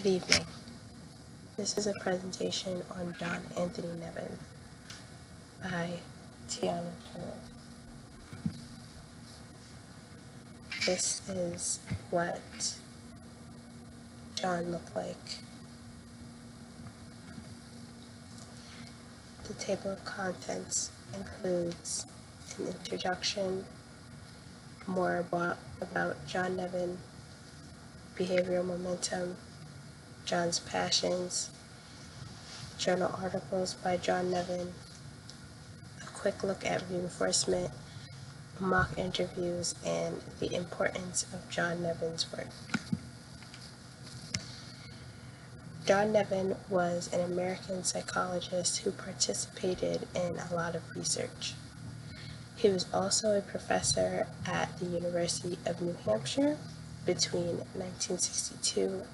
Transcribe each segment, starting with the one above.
Good evening. This is a presentation on John Anthony Nevin by Tiana. This is what John looked like. The table of contents includes an introduction, more about John Nevin, behavioral momentum, John's passions, journal articles by John Nevin, a quick look at reinforcement, mock interviews, and the importance of John Nevin's work. John Nevin was an American psychologist who participated in a lot of research. He was also a professor at the University of New Hampshire between 1962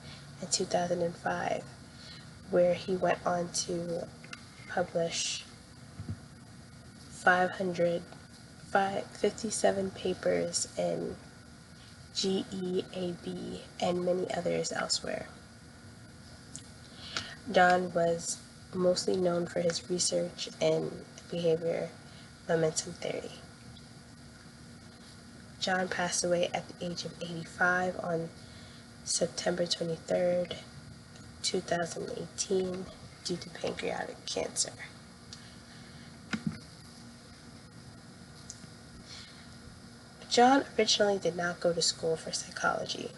and 2005, where he went on to publish 557 papers in GEAB and many others elsewhere. John was mostly known for his research in behavior momentum theory. John passed away at the age of 85 on September 23rd, 2018, due to pancreatic cancer. John originally did not go to school for psychology.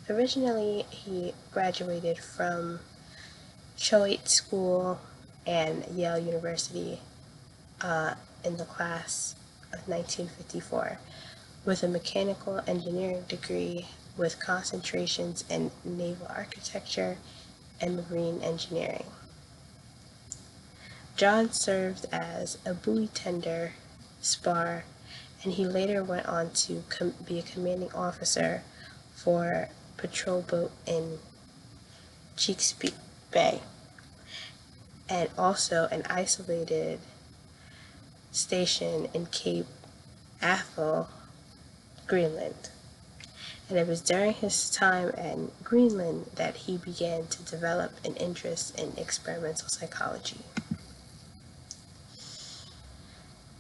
Originally, he graduated from Choate School and Yale University in the class of 1954 with a mechanical engineering degree with concentrations in naval architecture and marine engineering. John served as a buoy tender, spar, and he later went on to be a commanding officer for patrol boat in Chesapeake Bay, and also an isolated station in Cape Athol, Greenland. And it was during his time in Greenland that he began to develop an interest in experimental psychology.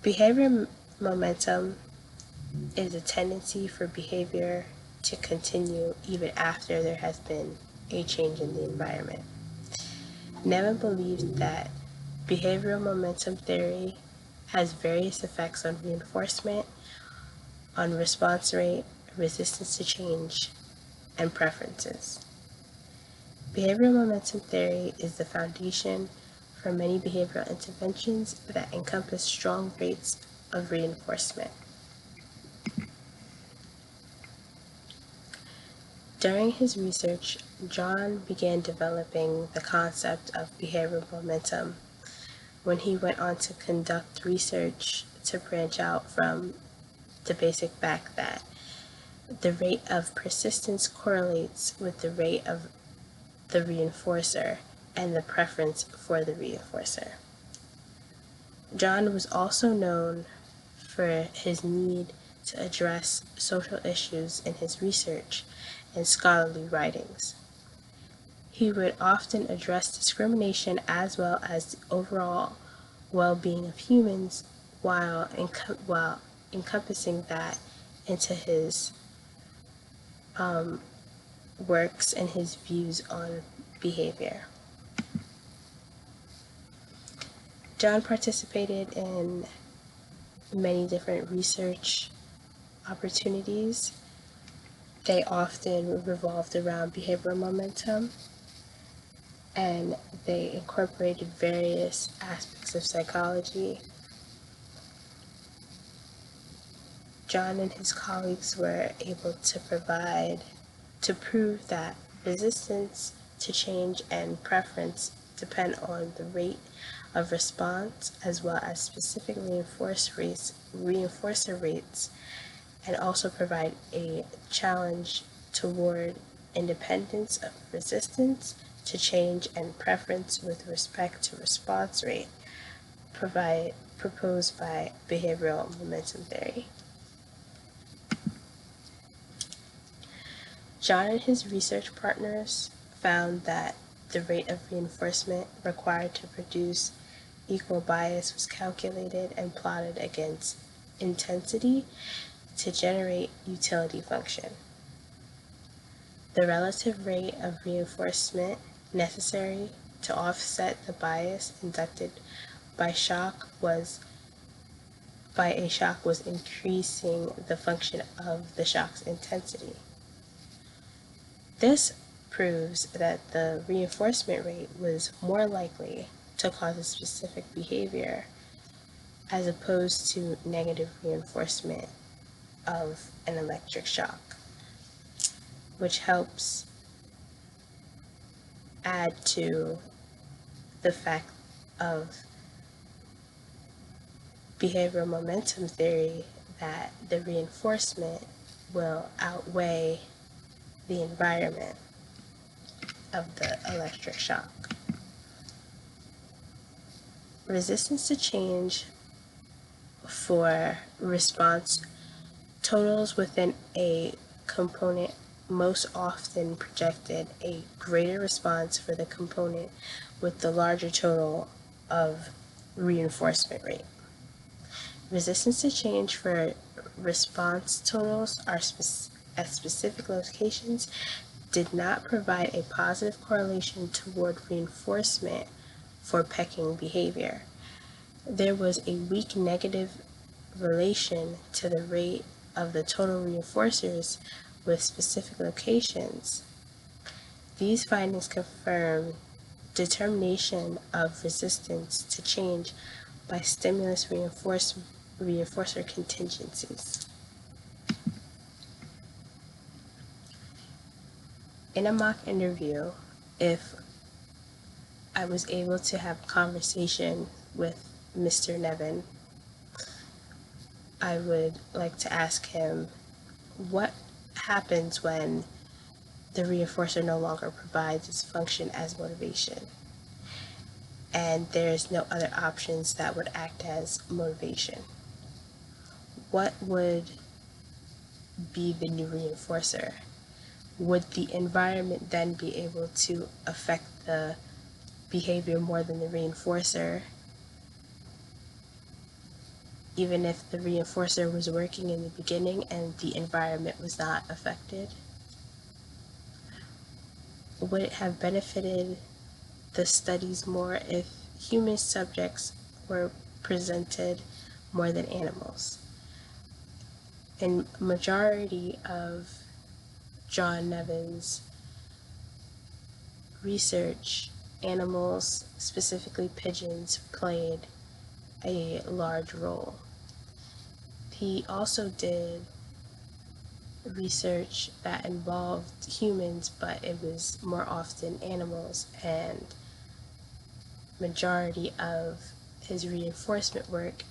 Behavior momentum is a tendency for behavior to continue even after there has been a change in the environment. Nevin believed that behavioral momentum theory has various effects on reinforcement, on response rate, resistance to change, and preferences. Behavioral momentum theory is the foundation for many behavioral interventions that encompass strong rates of reinforcement. During his research, John began developing the concept of behavioral momentum when he went on to conduct research to branch out from the basic fact that the rate of persistence correlates with the rate of the reinforcer and the preference for the reinforcer. John was also known for his need to address social issues in his research and scholarly writings. He would often address discrimination as well as the overall well-being of humans while encompassing that into his works and his views on behavior. John participated in many different research opportunities. They often revolved around behavioral momentum, and they incorporated various aspects of psychology. John and his colleagues were able to prove that resistance to change and preference depend on the rate of response as well as specific reinforcer rates, and also provide a challenge toward independence of resistance to change and preference with respect to response rate proposed by behavioral momentum theory. John and his research partners found that the rate of reinforcement required to produce equal bias was calculated and plotted against intensity to generate utility function. The relative rate of reinforcement necessary to offset the bias induced by a shock was increasing the function of the shock's intensity. This proves that the reinforcement rate was more likely to cause a specific behavior as opposed to negative reinforcement of an electric shock, which helps add to the fact of behavioral momentum theory that the reinforcement will outweigh the environment of the electric shock. Resistance to change for response totals within a component most often projected a greater response for the component with the larger total of reinforcement rate. Resistance to change for response totals at specific locations did not provide a positive correlation toward reinforcement for pecking behavior. There was a weak negative relation to the rate of the total reinforcers with specific locations. These findings confirm determination of resistance to change by stimulus reinforcer contingencies. In a mock interview, if I was able to have a conversation with Mr. Nevin, I would like to ask him what happens when the reinforcer no longer provides its function as motivation and there's no other options that would act as motivation. What would be the new reinforcer? Would the environment then be able to affect the behavior more than the reinforcer, even if the reinforcer was working in the beginning and the environment was not affected? Would it have benefited the studies more if human subjects were presented more than animals? In majority of John Nevin's research, animals, specifically pigeons, played a large role. He also did research that involved humans, but it was more often animals, and majority of his reinforcement work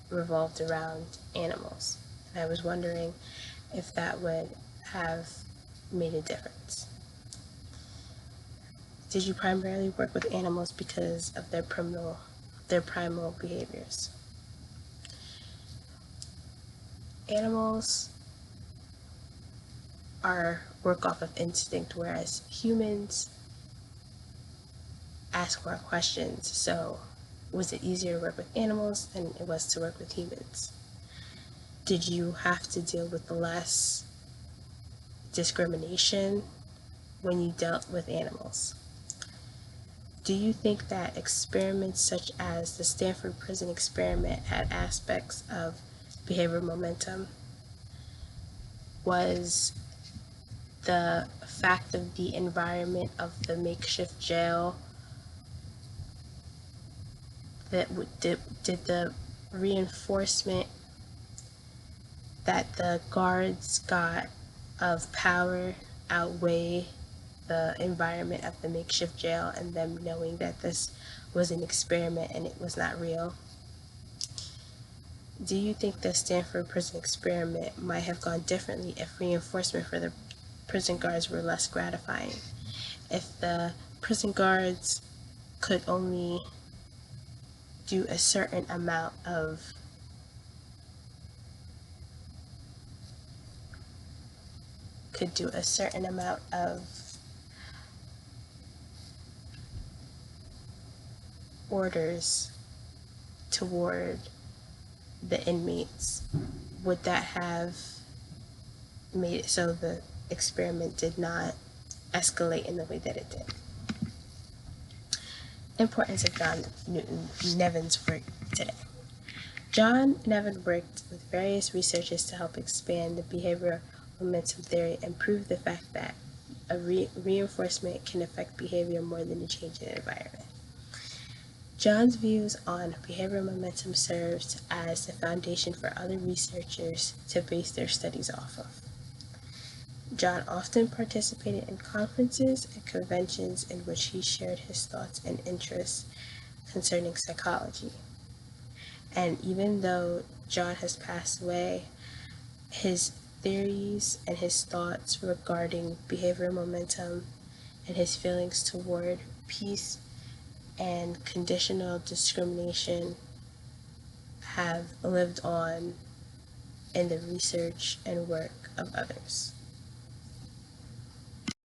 revolved around animals. And I was wondering if that would have made a difference. Did you primarily work with animals because of their primal behaviors? Animals work off of instinct, whereas humans ask more questions. So was it easier to work with animals than it was to work with humans? Did you have to deal with less discrimination when you dealt with animals? Do you think that experiments such as the Stanford Prison Experiment had aspects of behavioral momentum? Was the fact of the environment of the makeshift jail did the reinforcement that the guards got of power outweigh the environment of the makeshift jail and them knowing that this was an experiment and it was not real? Do you think the Stanford Prison Experiment might have gone differently if reinforcement for the prison guards were less gratifying? If the prison guards could only do a certain amount of orders toward the inmates, would that have made it so the experiment did not escalate in the way that it did? Importance of John Nevin's work today. John Nevin worked with various researchers to help expand the behavioral momentum theory and prove the fact that a reinforcement can affect behavior more than a change in environment. John's views on behavioral momentum served as the foundation for other researchers to base their studies off of. John often participated in conferences and conventions in which he shared his thoughts and interests concerning psychology. And even though John has passed away, his theories and his thoughts regarding behavioral momentum and his feelings toward peace and conditional discrimination have lived on in the research and work of others.